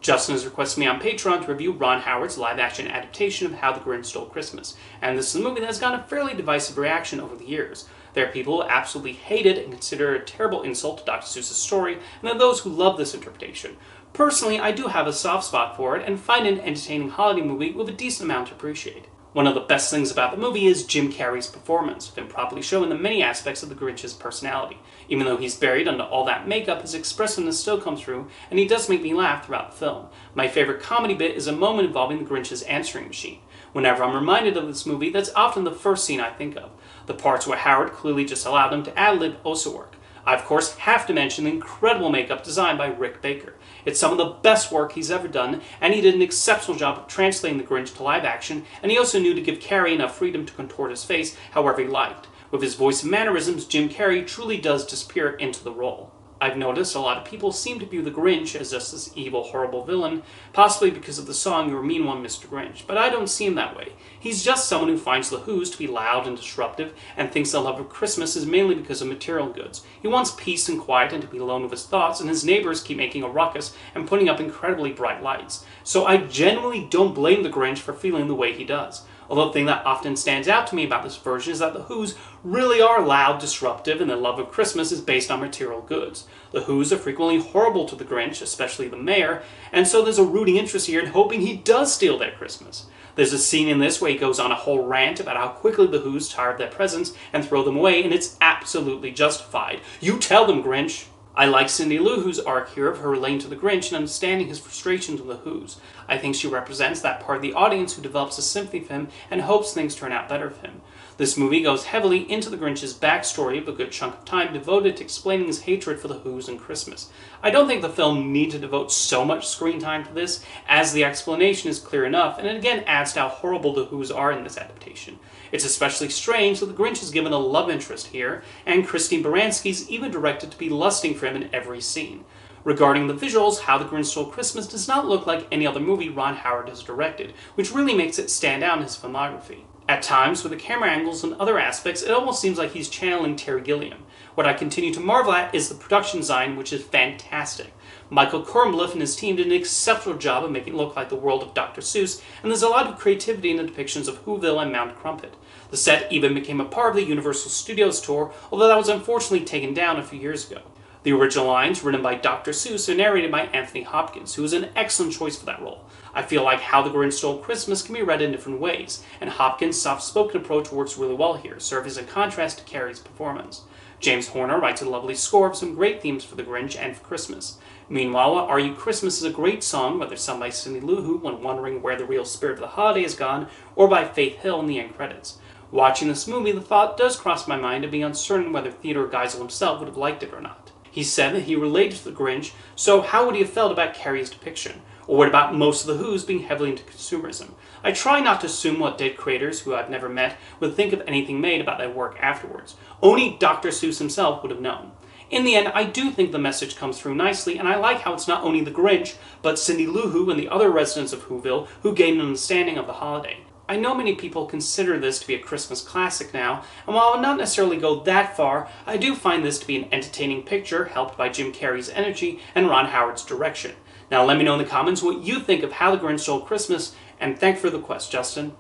Justin has requested me on Patreon to review Ron Howard's live-action adaptation of How the Grinch Stole Christmas, and this is a movie that has gotten a fairly divisive reaction over the years. There are people who absolutely hate it and consider it a terrible insult to Dr. Seuss's story, and there are those who love this interpretation. Personally, I do have a soft spot for it and find it an entertaining holiday movie with a decent amount to appreciate. One of the best things about the movie is Jim Carrey's performance, with him properly showing the many aspects of the Grinch's personality. Even though he's buried under all that makeup, his expressiveness still comes through, and he does make me laugh throughout the film. My favorite comedy bit is a moment involving the Grinch's answering machine. Whenever I'm reminded of this movie, that's often the first scene I think of. The parts where Howard clearly just allowed him to ad-lib also work. I, of course, have to mention the incredible makeup design by Rick Baker. It's some of the best work he's ever done, and he did an exceptional job of translating the Grinch to live action, and he also knew to give Carrey enough freedom to contort his face however he liked. With his voice and mannerisms, Jim Carrey truly does disappear into the role. I've noticed a lot of people seem to view the Grinch as just this evil, horrible villain, possibly because of the song You're a Mean One, Mr. Grinch, but I don't see him that way. He's just someone who finds the Who's to be loud and disruptive, and thinks the love of Christmas is mainly because of material goods. He wants peace and quiet and to be alone with his thoughts, and his neighbors keep making a ruckus and putting up incredibly bright lights. So I genuinely don't blame the Grinch for feeling the way he does. Although the thing that often stands out to me about this version is that the Who's really are loud, disruptive, and their love of Christmas is based on material goods. The Who's are frequently horrible to the Grinch, especially the mayor, and so there's a rooting interest here in hoping he does steal their Christmas. There's a scene in this where he goes on a whole rant about how quickly the Who's tire of their presents and throw them away, and it's absolutely justified. You tell them, Grinch! I like Cindy Lou Who's arc here of her relating to the Grinch and understanding his frustrations with the Who's. I think she represents that part of the audience who develops a sympathy for him and hopes things turn out better for him. This movie goes heavily into the Grinch's backstory of a good chunk of time devoted to explaining his hatred for the Who's and Christmas. I don't think the film needs to devote so much screen time to this, as the explanation is clear enough, and it again adds to how horrible the Who's are in this adaptation. It's especially strange that the Grinch is given a love interest here, and Christine Baranski's even directed to be lusting for him in every scene. Regarding the visuals, How the Grinch Stole Christmas does not look like any other movie Ron Howard has directed, which really makes it stand out in his filmography. At times, with the camera angles and other aspects, it almost seems like he's channeling Terry Gilliam. What I continue to marvel at is the production design, which is fantastic. Michael Kornbluth and his team did an exceptional job of making it look like the world of Dr. Seuss, and there's a lot of creativity in the depictions of Whoville and Mount Crumpet. The set even became a part of the Universal Studios tour, although that was unfortunately taken down a few years ago. The original lines, written by Dr. Seuss, are narrated by Anthony Hopkins, who is an excellent choice for that role. I feel like How the Grinch Stole Christmas can be read in different ways, and Hopkins' soft-spoken approach works really well here, serving as a contrast to Carrey's performance. James Horner writes a lovely score of some great themes for the Grinch and for Christmas. Meanwhile, Are You Christmas is a great song, whether sung by Cindy Lou Who when wondering where the real spirit of the holiday has gone, or by Faith Hill in the end credits. Watching this movie, the thought does cross my mind of being uncertain whether Theodore Geisel himself would have liked it or not. He said that he related to the Grinch, so how would he have felt about Carrey's depiction? Or what about most of the Who's being heavily into consumerism? I try not to assume what dead creators, who I've never met, would think of anything made about their work afterwards. Only Dr. Seuss himself would have known. In the end, I do think the message comes through nicely, and I like how it's not only the Grinch, but Cindy Lou Who and the other residents of Whoville who gain an understanding of the holiday. I know many people consider this to be a Christmas classic now, and while I would not necessarily go that far, I do find this to be an entertaining picture, helped by Jim Carrey's energy and Ron Howard's direction. Now let me know in the comments what you think of How the Grinch Stole Christmas, and thanks for the request, Justin.